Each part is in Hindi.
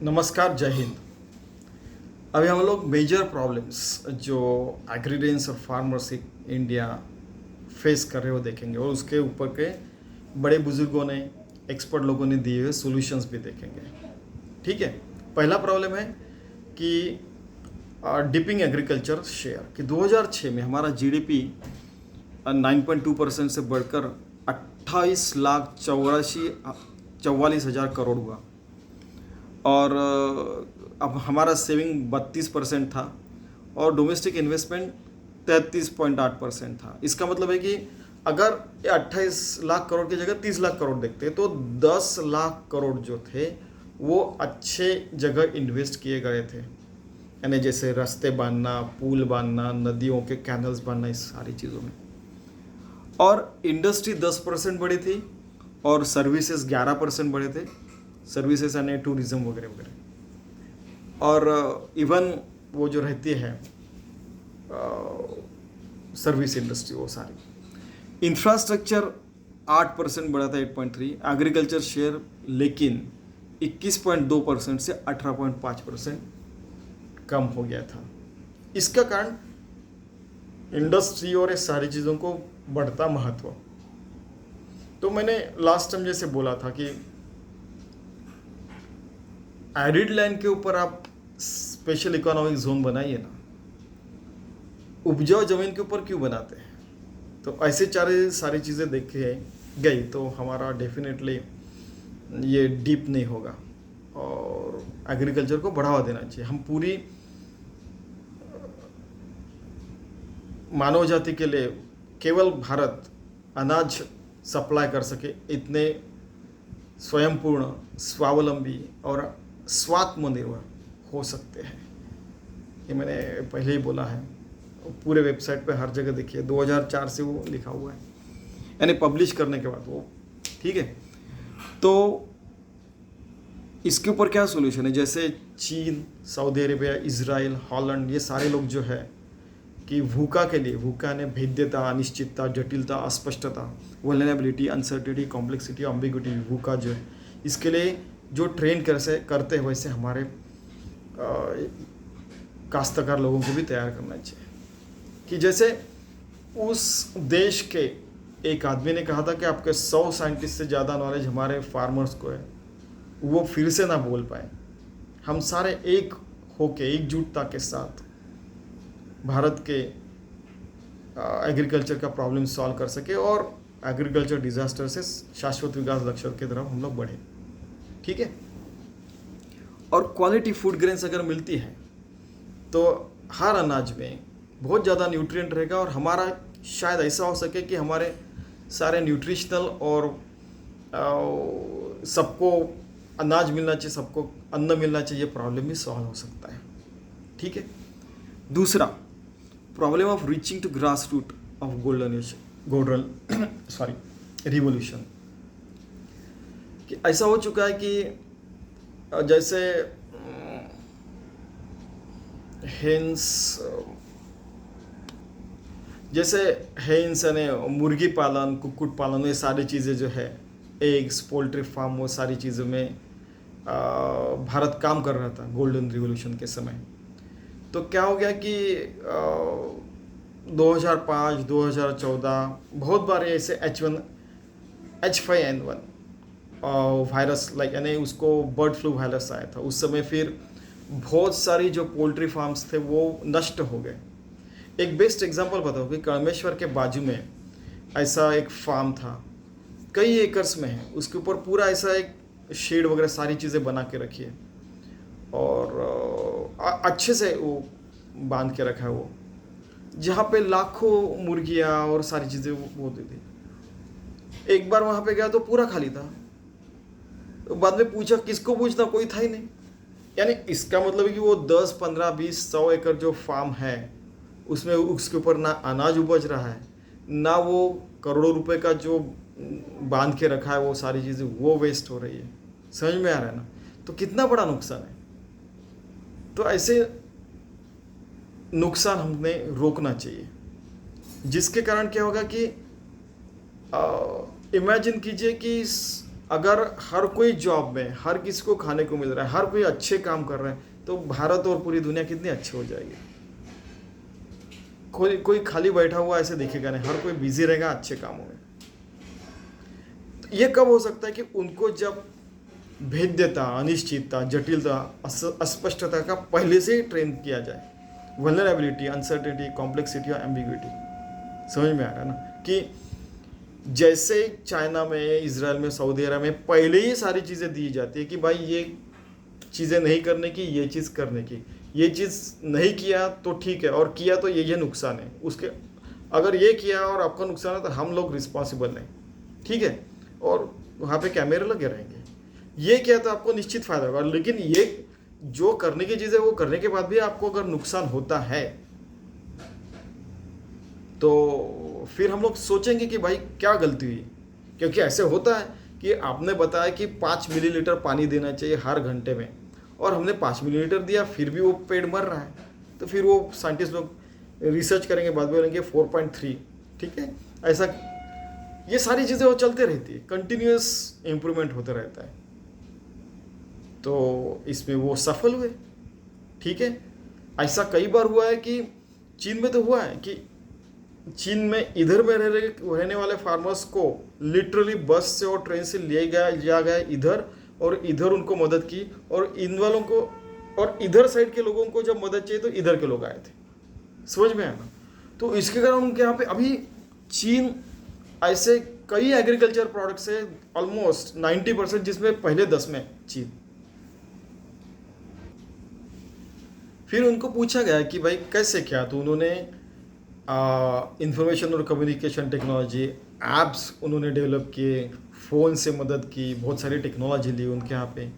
नमस्कार, जय हिंद। अभी हम लोग मेजर प्रॉब्लम्स जो एग्रीडियंट्स और फार्मर्स इंडिया फेस कर रहे हो देखेंगे और उसके ऊपर के बड़े बुजुर्गों ने, एक्सपर्ट लोगों ने दिए हुए सॉल्यूशंस भी देखेंगे। ठीक है। पहला प्रॉब्लम है कि डिपिंग एग्रीकल्चर शेयर कि 2006 में हमारा जीडीपी 9.2% से बढ़कर 28,84,44,000 करोड़ हुआ और अब हमारा सेविंग 32% था और डोमेस्टिक इन्वेस्टमेंट 33.8% था। इसका मतलब है कि अगर 28 लाख करोड़ की जगह 30 लाख करोड़ देखते तो 10 लाख करोड़ जो थे वो अच्छे जगह इन्वेस्ट किए गए थे, यानी जैसे रास्ते बांधना, पुल बांधना, नदियों के कैनल्स बांधना, इस सारी चीज़ों में। और इंडस्ट्री 10% बढ़ी थी और सर्विसेज 11% बढ़े थे, सर्विसेज यानी टूरिज्म वगैरह वगैरह। और इवन वो जो रहती है सर्विस इंडस्ट्री, वो सारी। इंफ्रास्ट्रक्चर 8% बढ़ा था, 8.3। एग्रीकल्चर शेयर लेकिन 21.2% से 18.5% कम हो गया था। इसका कारण इंडस्ट्री और ये सारी चीज़ों को बढ़ता महत्व। तो मैंने लास्ट टाइम जैसे बोला था कि एरिड लैंड के ऊपर आप स्पेशल इकोनॉमिक जोन बनाइए ना, उपजाऊ जमीन के ऊपर क्यों बनाते हैं। तो ऐसे सारी चीज़ें देखे गई तो हमारा डेफिनेटली ये डीप नहीं होगा और एग्रीकल्चर को बढ़ावा देना चाहिए। हम पूरी मानव जाति के लिए केवल भारत अनाज सप्लाई कर सके, इतने स्वयंपूर्ण, स्वावलंबी और स्वात्मनिर्भर हो सकते हैं। ये मैंने पहले ही बोला है, पूरे वेबसाइट पे हर जगह देखिए, 2004 से वो लिखा हुआ है, यानी पब्लिश करने के बाद वो। ठीक है। तो इसके ऊपर क्या सोल्यूशन है, जैसे चीन, सऊदी अरेबिया, इजराइल, हॉलैंड, ये सारे लोग जो है कि भूखा के लिए, भूखा ने भेद्यता, अनिश्चितता, जटिलता, अस्पष्टता, वल्नरेबिलिटी, अनसर्टिनिटी, कॉम्प्लेक्सिटी, एम्बिग्युइटी, भूखा जो है, इसके लिए जो ट्रेन कैसे करते हैं वैसे हमारे काश्तकार लोगों को भी तैयार करना चाहिए। कि जैसे उस देश के एक आदमी ने कहा था कि आपके 100 साइंटिस्ट से ज़्यादा नॉलेज हमारे फार्मर्स को है, वो फिर से ना बोल पाए। हम सारे एक होके, एकजुटता के साथ भारत के एग्रीकल्चर का प्रॉब्लम सॉल्व कर सके और एग्रीकल्चर डिजास्टर से शाश्वत विकास लक्ष्य की तरफ हम लोग बढ़े। ठीक है। और क्वालिटी फूड ग्रेन्स अगर मिलती है तो हर अनाज में बहुत ज़्यादा न्यूट्रिएंट रहेगा और हमारा शायद ऐसा हो सके कि हमारे सारे न्यूट्रिशनल और सबको अनाज मिलना चाहिए, सबको अन्न मिलना चाहिए, प्रॉब्लम भी सॉल्व हो सकता है। ठीक है। दूसरा problem of reaching to grass root of golden revolution, कि ऐसा हो चुका है कि जैसे हेन्स यानी मुर्गी पालन, कुक्कुट पालन, ये सारी चीज़ें जो है, एग्स, पोल्ट्री फार्म, वो सारी चीज़ों में भारत काम कर रहा था गोल्डन रिवोल्यूशन के समय। तो क्या हो गया कि 2005, 2014 बहुत बार ऐसे H5N1 वायरस यानी उसको बर्ड फ्लू वायरस आया था उस समय। फिर बहुत सारी जो पोल्ट्री फार्म्स थे वो नष्ट हो गए। एक बेस्ट एग्जांपल बताओ कि कामेश्वर के बाजू में ऐसा एक फार्म था, कई एकर्स में है, उसके ऊपर पूरा ऐसा एक शेड वगैरह सारी चीज़ें बना के रखी है और अच्छे से वो बांध के रखा है, वो जहाँ पे लाखों मुर्गियाँ और सारी चीज़ें वो होती थी। एक बार वहाँ पे गया तो पूरा खाली था, तो बाद में पूछा, किसको पूछना, कोई था ही नहीं। यानी इसका मतलब है कि वो 10, 15, 20, 100 एकड़ जो फार्म है उसमें उसके ऊपर ना अनाज उपज रहा है, ना वो करोड़ों रुपए का जो बांध के रखा है वो सारी चीज़ें वो वेस्ट हो रही है। समझ में आ रहा है ना। तो कितना बड़ा नुकसान है। तो ऐसे नुकसान हमने रोकना चाहिए, जिसके कारण क्या होगा कि इमेजिन कीजिए कि अगर हर कोई जॉब में, हर किसी को खाने को मिल रहा है, हर कोई अच्छे काम कर रहा है, तो भारत और पूरी दुनिया कितनी अच्छी हो जाएगी। कोई कोई खाली बैठा हुआ ऐसे दिखेगा नहीं, हर कोई बिजी रहेगा अच्छे कामों में। तो ये कब हो सकता है कि उनको जब भेद्यता, अनिश्चितता, जटिलता, अस्पष्टता का पहले से ही ट्रेन किया जाए। वल्नरेबिलिटी, अनसर्टेनिटी, कॉम्प्लेक्सिटी और एम्बिग्विटी। समझ में आ रहा है ना कि जैसे चाइना में, इजराइल में, सऊदी अरब में पहले ही सारी चीज़ें दी जाती है कि भाई ये चीज़ें नहीं करने की, ये चीज़ करने की, ये चीज़ नहीं किया तो ठीक है और किया तो ये नुकसान है उसके, अगर ये किया और आपका नुकसान है तो हम लोग रिस्पॉन्सिबल नहीं, ठीक है, और वहाँ पे कैमरे लगे रहेंगे। ये किया तो आपको निश्चित फायदा होगा, लेकिन ये जो करने की चीज़ है वो करने के बाद भी आपको अगर नुकसान होता है तो फिर हम लोग सोचेंगे कि भाई क्या गलती हुई। क्योंकि ऐसे होता है कि आपने बताया कि 5 मिलीलीटर पानी देना चाहिए हर घंटे में, और हमने 5 मिलीलीटर दिया फिर भी वो पेड़ मर रहा है, तो फिर वो साइंटिस्ट लोग रिसर्च करेंगे, बाद में बोलेंगे 4.3, ठीक है। ऐसा ये सारी चीज़ें वो चलते रहती है, कंटिन्यूस इम्प्रूवमेंट होता रहता है। तो इसमें वो सफल हुए, ठीक है। ऐसा कई बार हुआ है कि चीन में तो हुआ है कि चीन में इधर में रहने वाले फार्मर्स को लिटरली बस से और ट्रेन से लिया गया इधर, और इधर उनको मदद की, और इन वालों को और इधर साइड के लोगों को जब मदद चाहिए तो इधर के लोग आए थे। समझ में आया ना। तो इसके कारण उनके यहाँ पे अभी चीन ऐसे कई एग्रीकल्चर प्रोडक्ट्स है, ऑलमोस्ट 90%, जिसमें पहले 10 में चीन। फिर उनको पूछा गया कि भाई कैसे क्या, तो उन्होंने इंफॉर्मेशन और कम्युनिकेशन टेक्नोलॉजी एप्स उन्होंने डेवलप किए, फ़ोन से मदद की, बहुत सारी टेक्नोलॉजी ली उनके यहाँ पे,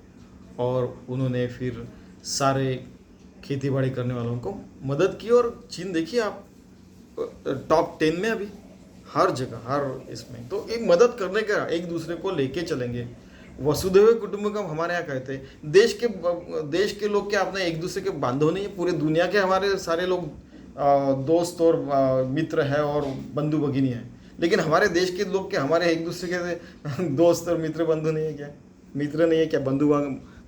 और उन्होंने फिर सारे खेती बाड़ी करने वालों को मदद की। और चीन देखिए आप टॉप 10 में अभी, हर जगह, हर इसमें। तो एक मदद करने का, एक दूसरे को लेके चलेंगे। वसुधैव कुटुंबकम हमारे यहाँ कहते हैं। देश के लोग क्या अपने एक दूसरे के बांधव नहीं है, पूरे दुनिया के हमारे सारे लोग दोस्त और मित्र है और बंधु भगिनी है। लेकिन हमारे देश के लोग क्या हमारे एक दूसरे के दोस्त और मित्र बंधु नहीं है क्या, मित्र नहीं है क्या, बंधु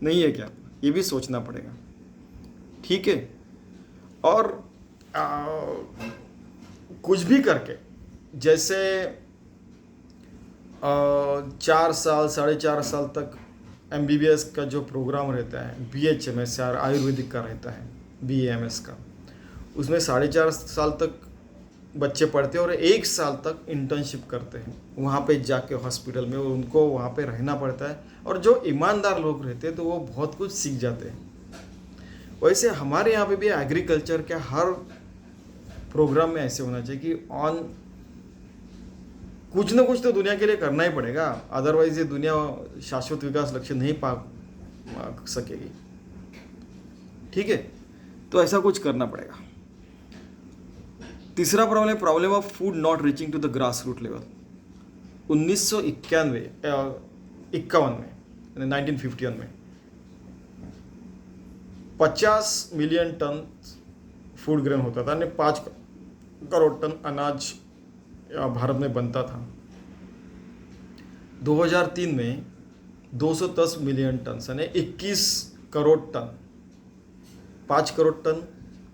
नहीं है क्या, ये भी सोचना पड़ेगा, ठीक है। और कुछ भी करके, जैसे 4 साल 4.5 साल तक MBBS का जो प्रोग्राम रहता है, BHMS आयुर्वेदिक का रहता है, BAMS का, उसमें 4.5 साल तक बच्चे पढ़ते हैं और 1 साल तक इंटर्नशिप करते हैं वहाँ पे जाके हॉस्पिटल में, और उनको वहाँ पे रहना पड़ता है। और जो ईमानदार लोग रहते हैं तो वो बहुत कुछ सीख जाते हैं। वैसे हमारे यहाँ पे भी एग्रीकल्चर के हर प्रोग्राम में ऐसे होना चाहिए कि कुछ ना कुछ तो दुनिया के लिए करना ही पड़ेगा, अदरवाइज ये दुनिया शाश्वत विकास लक्ष्य नहीं पा सकेगी, ठीक है। तो ऐसा कुछ करना पड़ेगा। तीसरा problem of food not reaching to the grass root level. 1951 में 1951 में 50 मिलियन टन फूड ग्रेन होता था, यानी 5 करोड़ टन अनाज भारत में बनता था। 2003 में 210 मिलियन टन, यानी 21 करोड़ टन। 5 करोड़ टन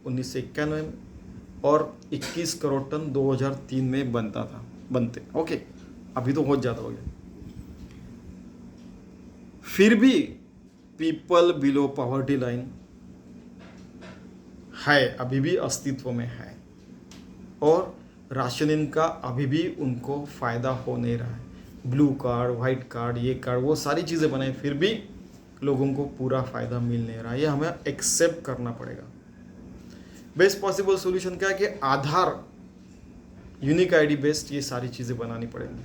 1991 में और 21 करोड़ टन 2003 में बनते। ओके, अभी तो बहुत ज़्यादा हो गया। फिर भी पीपल बिलो पॉवर्टी लाइन है, अभी भी अस्तित्व में है, और राशनिंग का अभी भी उनको फ़ायदा हो नहीं रहा है। ब्लू कार्ड, वाइट कार्ड, ये कार्ड, वो सारी चीज़ें बनाए, फिर भी लोगों को पूरा फ़ायदा मिल नहीं रहा है। ये हमें एक्सेप्ट करना पड़ेगा। बेस्ट पॉसिबल सॉल्यूशन क्या है कि आधार, यूनिक आईडी बेस्ड ये सारी चीज़ें बनानी पड़ेंगी,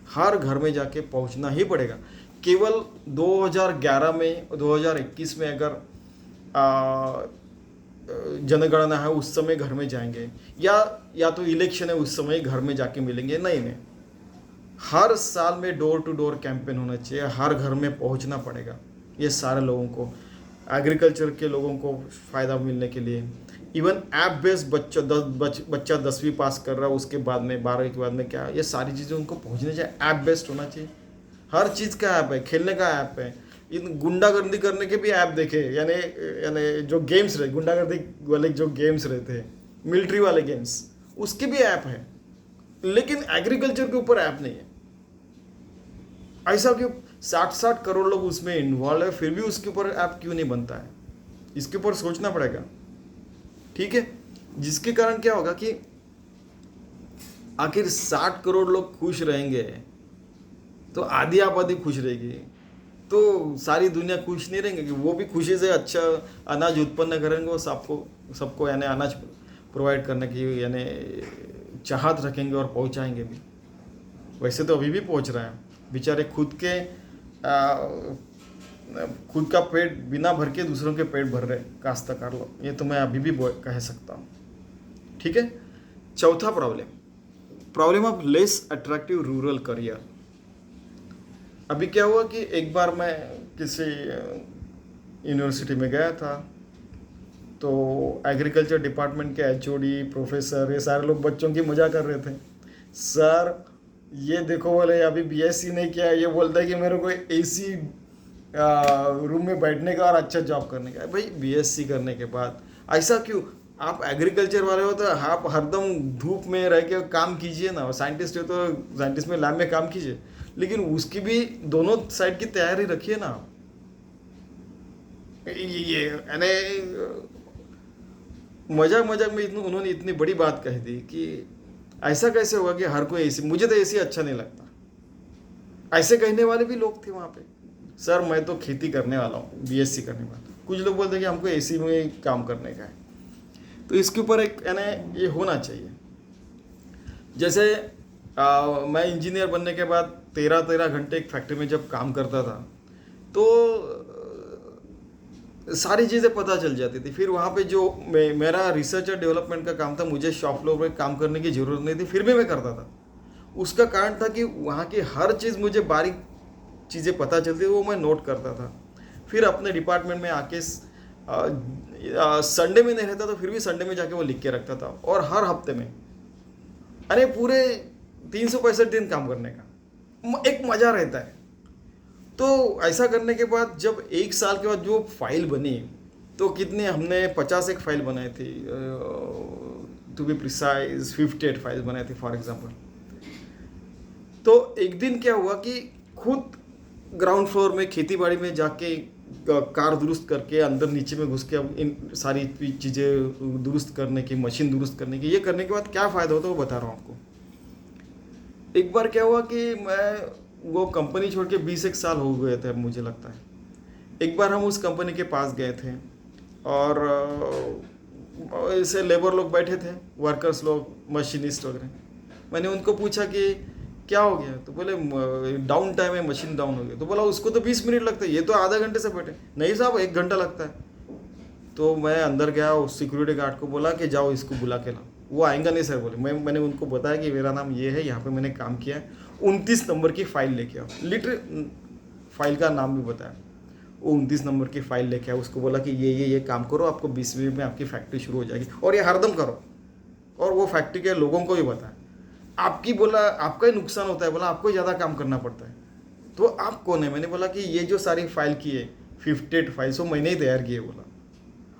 हर घर में जाके पहुंचना ही पड़ेगा। केवल 2011 में 2021 में अगर जनगणना है उस समय घर में जाएंगे, या तो इलेक्शन है उस समय घर में जाके मिलेंगे, नहीं। हर साल में डोर टू डोर कैंपेन होना चाहिए, हर घर में पहुंचना पड़ेगा ये सारे लोगों को, एग्रीकल्चर के लोगों को फ़ायदा मिलने के लिए। इवन ऐप बेस्ड बच्चा 10वीं पास कर रहा है, उसके बाद में 12वीं के बाद में क्या, ये सारी चीज़ें उनको पहुंचनी चाहिए, ऐप बेस्ड होना चाहिए। हर चीज़ का ऐप है, खेलने का ऐप है। इन गुंडागर्दी करने के भी ऐप देखे, यानी यानी जो गेम्स रहे, गुंडागर्दी वाले जो गेम्स रहते हैं, मिलिट्री वाले गेम्स, उसके भी ऐप है। लेकिन एग्रीकल्चर के ऊपर ऐप नहीं है। ऐसा क्यों? 60-60 करोड़ लोग उसमें इन्वॉल्व है, फिर भी उसके ऊपर ऐप क्यों नहीं बनता है? इसके ऊपर सोचना पड़ेगा। ठीक है, जिसके कारण क्या होगा कि आखिर 60 करोड़ लोग खुश रहेंगे तो आधी आबादी खुश रहेगी, तो सारी दुनिया खुश नहीं रहेंगे कि वो भी खुशी से अच्छा अनाज उत्पन्न करेंगे, वो सबको यानी अनाज प्रोवाइड करने की यानी चाहत रखेंगे और पहुंचाएंगे भी। वैसे तो अभी भी पहुंच रहे हैं बेचारे, खुद का पेट बिना भर के दूसरों के पेट भर रहे काश्तकार लोग, ये तो मैं अभी भी कह सकता हूँ। ठीक है, चौथा problem of less attractive rural career. अभी क्या हुआ कि एक बार मैं किसी यूनिवर्सिटी में गया था, तो एग्रीकल्चर डिपार्टमेंट के एचओडी, प्रोफेसर, ये सारे लोग बच्चों की मजा कर रहे थे। सर ये देखो, बोले अभी बीएससी नहीं किया, ये बोलता है कि मेरे को एसी रूम में बैठने का और अच्छा जॉब करने का। भाई बीएससी करने के बाद ऐसा क्यों? आप एग्रीकल्चर वाले हो तो आप हरदम धूप में रह के काम कीजिए ना, साइंटिस्ट हो तो साइंटिस्ट में लैब में काम कीजिए, लेकिन उसकी भी दोनों साइड की तैयारी रखिए ना। ये यानी मजाक में उन्होंने इतनी बड़ी बात कह दी कि ऐसा कैसे होगा कि हर कोई एसी, मुझे तो एसी अच्छा नहीं लगता। ऐसे कहने वाले भी लोग थे वहाँ पे। सर मैं तो खेती करने वाला हूँ, बीएससी करने वाला। कुछ लोग बोलते हैं कि हमको एसी में काम करने का है। तो इसके ऊपर एक यानी ये होना चाहिए। जैसे मैं इंजीनियर बनने के बाद 13 घंटे एक फैक्ट्री में जब काम करता था, तो सारी चीज़ें पता चल जाती थी। फिर वहाँ पे जो मेरा रिसर्च और डेवलपमेंट का काम था, मुझे शॉप फ्लोर पे काम करने की ज़रूरत नहीं थी, फिर भी मैं करता था। उसका कारण था कि वहाँ की हर चीज़ मुझे बारीक चीज़ें पता चलती थी, वो मैं नोट करता था। फिर अपने डिपार्टमेंट में आके संडे में नहीं रहता तो फिर भी संडे में जाके वो लिख के रखता था। और हर हफ्ते में अरे पूरे 365 दिन काम करने का एक मज़ा रहता है। तो ऐसा करने के बाद जब 1 साल के बाद जो फाइल बनी, तो कितने हमने 51 फाइल बनाई थी, टू बी प्रिसाइज 58 फाइल्स बनाई थी फॉर एग्जांपल। तो एक दिन क्या हुआ कि खुद ग्राउंड फ्लोर में खेती बाड़ी में जाके कार दुरुस्त करके अंदर नीचे में घुस के इन सारी चीज़ें दुरुस्त करने की, मशीन दुरुस्त करने की, ये करने के बाद क्या फ़ायदा होता है वो बता रहा हूँ आपको। एक बार क्या हुआ कि मैं वो कंपनी छोड़ के 20 साल हो गए थे मुझे लगता है। एक बार हम उस कंपनी के पास गए थे और ऐसे लेबर लोग बैठे थे, वर्कर्स लोग, मशीनिस्ट वगैरह। मैंने उनको पूछा कि क्या हो गया, तो बोले डाउन टाइम है, मशीन डाउन हो गया। तो बोला उसको तो 20 मिनट लगता है, ये तो आधा घंटे से बैठे। नहीं साहब 1 घंटा लगता है। तो मैं अंदर गया, उस सिक्योरिटी गार्ड को बोला कि जाओ इसको बुला के लाओ। वो आएंगा नहीं सर बोले। मैंने उनको बताया कि मेरा नाम ये है, यहाँ पे मैंने काम किया है, 29 नंबर की फ़ाइल लेके आओ। लिटरल फाइल का नाम भी बताया। वो 29 नंबर की फ़ाइल लेके आओ। उसको बोला कि ये काम करो, आपको 20 मिनट में आपकी फैक्ट्री शुरू हो जाएगी और ये हरदम करो। और वो फैक्ट्री के लोगों को भी बताया। आपकी बोला आपका ही नुकसान होता है, बोला आपको ही ज़्यादा काम करना पड़ता है। तो आप कौन है? मैंने बोला कि ये जो सारी फाइल की है 58 फाइल्स, वो मैंने ही तैयार की है। बोला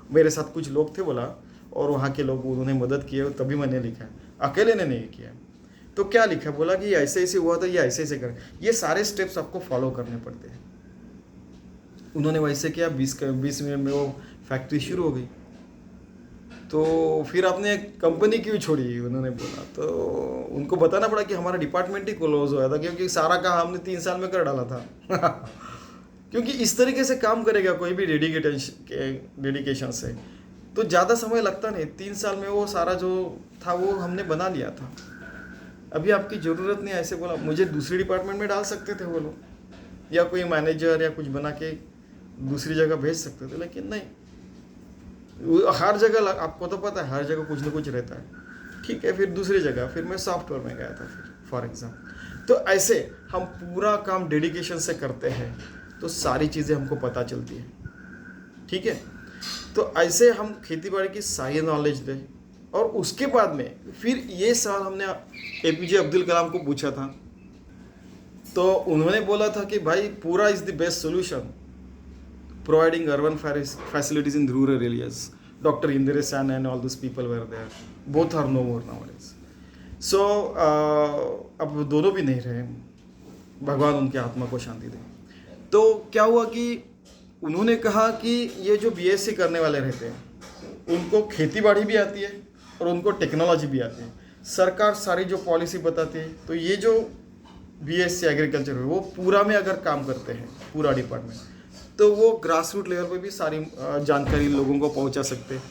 मेरे साथ कुछ लोग थे, बोला, और वहाँ के लोग उन्होंने मदद की है, तभी मैंने लिखा है, अकेले ने नहीं किया। तो क्या लिखा? बोला कि ऐसे ऐसे हुआ था, ये ऐसे ऐसे करें, ये सारे स्टेप्स आपको फॉलो करने पड़ते हैं। उन्होंने वैसे किया, 20 मिनट में वो फैक्ट्री शुरू हो गई। तो फिर आपने कंपनी क्यों छोड़ी? उन्होंने बोला। तो उनको बताना पड़ा कि हमारा डिपार्टमेंट ही क्लोज हो गया था, क्योंकि सारा काम हमने 3 साल में कर डाला था। क्योंकि इस तरीके से काम करेगा कोई भी डेडिकेशन से तो ज़्यादा समय लगता नहीं। 3 साल में वो सारा जो था वो हमने बना लिया था। अभी आपकी ज़रूरत नहीं। ऐसे बोला, मुझे दूसरी डिपार्टमेंट में डाल सकते थे वो लोग, या कोई मैनेजर या कुछ बना के दूसरी जगह भेज सकते थे, लेकिन नहीं। हर जगह आपको तो पता है, हर जगह कुछ ना कुछ रहता है। ठीक है, फिर दूसरी जगह, फिर मैं सॉफ्टवेयर में गया था फिर फॉर एग्जाम्पल। तो ऐसे हम पूरा काम डेडिकेशन से करते हैं तो सारी चीज़ें हमको पता चलती है। ठीक है, तो ऐसे हम खेतीबाड़ी की सारी नॉलेज दें। और उसके बाद में फिर ये सवाल हमने एपीजे अब्दुल कलाम को पूछा था। तो उन्होंने बोला था कि भाई पूरा is the best solution providing urban facilities in rural areas. Doctor Indira Sen and all this people were there, both are no more nowadays. So अब दोनों भी नहीं रहे, भगवान उनकी आत्मा को शांति दे. तो क्या हुआ कि उन्होंने कहा कि ये जो बीएससी करने वाले रहते हैं उनको खेती बाड़ी भी आती है और उनको टेक्नोलॉजी भी आती है. सरकार सारी जो पॉलिसी बताती है, तो ये जो बीएससी एग्रीकल्चर है वो पूरा में अगर काम करते हैं पूरा डिपार्टमेंट, तो वो ग्रास रूट लेवल पे भी सारी जानकारी लोगों को पहुंचा सकते हैं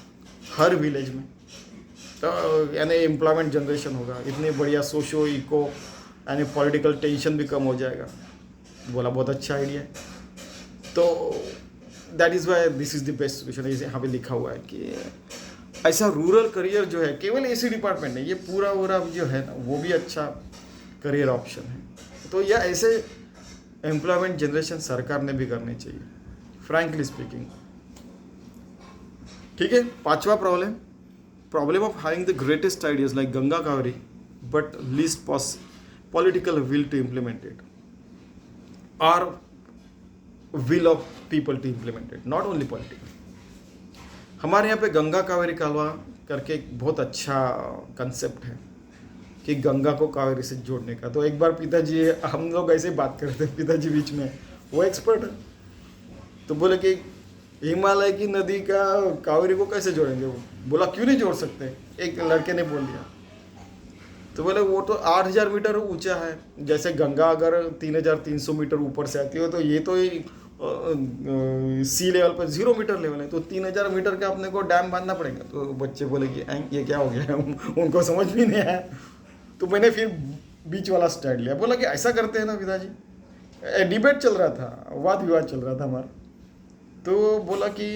हर विलेज में. तो यानी एम्प्लॉयमेंट जनरेशन होगा, इतनी बढ़िया सोशो इको यानी पॉलिटिकल टेंशन भी कम हो जाएगा. बोला बहुत अच्छा आइडिया है. तो that is why this is the best solution. यहाँ पे लिखा हुआ है कि ऐसा रूरल करियर जो है केवल इसी डिपार्टमेंट नहीं, ये पूरा जो है ना वो भी अच्छा करियर ऑप्शन है. तो यह ऐसे एम्प्लॉयमेंट जनरेशन सरकार ने भी करनी चाहिए, फ्रैंकली स्पीकिंग. ठीक है. पांचवा problem of having the greatest ideas like Ganga Kaveri but least political will to implement it, और will of people to implement it, not only political. हमारे यहाँ पे गंगा कावेरी कालवा करके एक बहुत अच्छा कंसेप्ट है कि गंगा को कावेरी से जोड़ने का. तो एक बार पिताजी, हम लोग ऐसे बात कर रहे थे, पिताजी बीच में, वो एक्सपर्ट है, तो बोले कि हिमालय की नदी का कावेरी को कैसे जोड़ेंगे. वो बोला क्यों नहीं जोड़ सकते, एक लड़के ने बोल दिया. तो बोले वो तो 8,000 मीटर ऊंचा है, जैसे गंगा अगर 3,300 मीटर ऊपर से आती हो, तो ये तो सी लेवल पर 0 मीटर लेवल है, तो 3,000 मीटर का अपने को डैम बांधना पड़ेगा. तो बच्चे बोले कि ये क्या हो गया, उनको समझ भी नहीं आया. तो मैंने फिर बीच वाला स्टैंड लिया, बोला कि ऐसा करते हैं ना पिताजी. डिबेट चल रहा था, वाद विवाद चल रहा था हमारा. तो बोला कि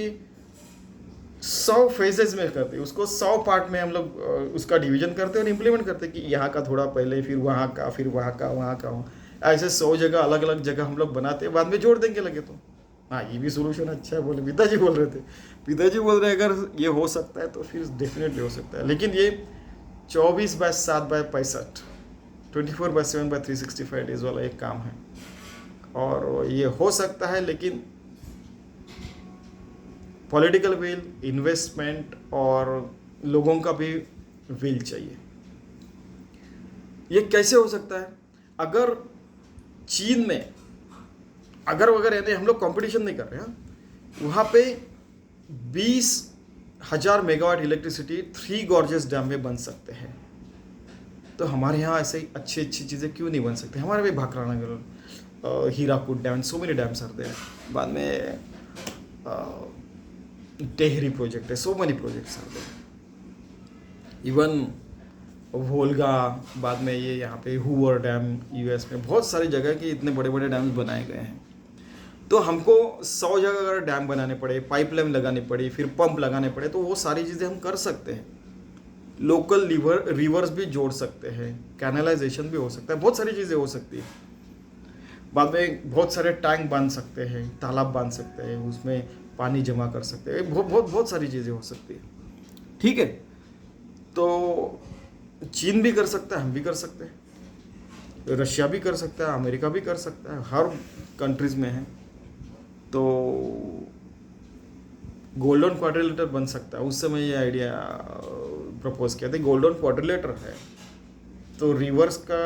100 फेजेस में करते, उसको 100 पार्ट में हम लोग उसका डिवीजन करते और इम्प्लीमेंट करते कि यहाँ का थोड़ा पहले, फिर वहाँ का, फिर वहाँ का, ऐसे 100 जगह अलग अलग जगह हम लोग बनाते, बाद में जोड़ देंगे लगे. तो हाँ, ये भी सोल्यूशन अच्छा है, बोले पिताजी बोल रहे थे. पिताजी बोल रहे अगर ये हो सकता है तो फिर डेफिनेटली हो सकता है. लेकिन ये 24/7/65 24/7/365 डेज वाला एक काम है, और ये हो सकता है, लेकिन पॉलिटिकल विल, इन्वेस्टमेंट और लोगों का भी विल चाहिए. ये कैसे हो सकता है? अगर चीन में अगर यानी हम लोग कंपटीशन नहीं कर रहे हैं, वहाँ पे 20,000 मेगावाट इलेक्ट्रिसिटी 3 गॉर्जियस डैम में बन सकते हैं. तो हमारे यहाँ ऐसे ही अच्छी चीज़ें क्यों नहीं बन सकती? हमारे भी Bhakra Nangal, Hirakud dam, so many dams are there. बाद में टेहरी प्रोजेक्ट है, so many projects are there. Even Volga, बाद में ये यहाँ पे हूवर डैम, यूएस में बहुत सारी जगह के इतने बड़े बड़े डैम्स बनाए गए हैं. तो हमको 100 जगह अगर डैम बनाने पड़े, पाइपलाइन लगानी पड़ी, फिर पंप लगाने पड़े, तो वो सारी चीज़ें हम कर सकते हैं. लोकल रिवर्स भी जोड़ सकते हैं, कैनलाइजेशन भी हो सकता है, बहुत सारी चीज़ें हो सकती है. बाद में बहुत सारे टैंक बांध सकते हैं, तालाब बांध सकते हैं, उसमें पानी जमा कर सकते हैं, बहुत सारी चीज़ें हो सकती है. ठीक है. तो चीन भी कर सकता है, हम भी कर सकते हैं, रशिया भी कर सकता है, अमेरिका भी कर सकता है, हर कंट्रीज में है. तो गोल्डन क्वाड्रिलेटर बन सकता है. उस समय ये आइडिया प्रपोज किया था, गोल्डन क्वाड्रिलेटर है, तो रिवर्स का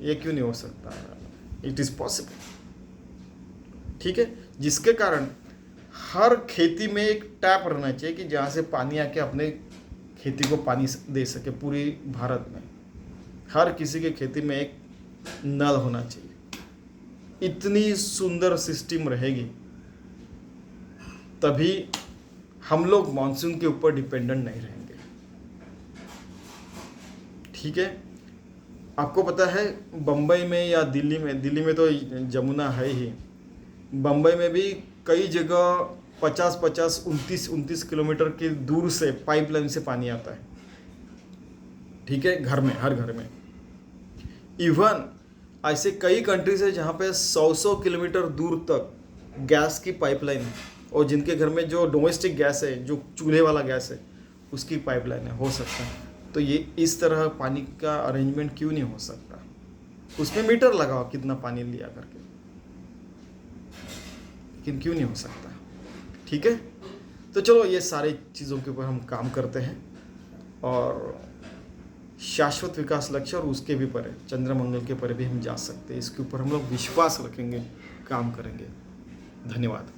ये क्यों नहीं हो सकता? It is possible. ठीक है. जिसके कारण हर खेती में एक टैप रहना चाहिए कि जहाँ से पानी आके अपने खेती को पानी दे सके. पूरी भारत में हर किसी के खेती में एक नल होना चाहिए. इतनी सुंदर सिस्टम रहेगी तभी हम लोग मानसून के ऊपर डिपेंडेंट नहीं रहेंगे. ठीक है. आपको पता है बम्बई में या दिल्ली में तो जमुना है ही, बम्बई में भी कई जगह 50-50, 29 किलोमीटर की दूर से पाइपलाइन से पानी आता है. ठीक है. घर में, हर घर में. इवन ऐसे कई कंट्रीज है जहाँ पे 100 किलोमीटर दूर तक गैस की पाइपलाइन है, और जिनके घर में जो डोमेस्टिक गैस है, जो चूल्हे वाला गैस है, उसकी पाइपलाइन है. हो सकता है. तो ये इस तरह पानी का अरेंजमेंट क्यों नहीं हो सकता? उसमें मीटर लगाओ कितना पानी लिया करके, लेकिन क्यों नहीं हो सकता? ठीक है, तो चलो ये सारी चीज़ों के ऊपर हम काम करते हैं और शाश्वत विकास लक्ष्य और उसके भी परे, चंद्रमंगल के परे भी हम जा सकते हैं। इसके ऊपर हम लोग विश्वास रखेंगे, काम करेंगे। धन्यवाद।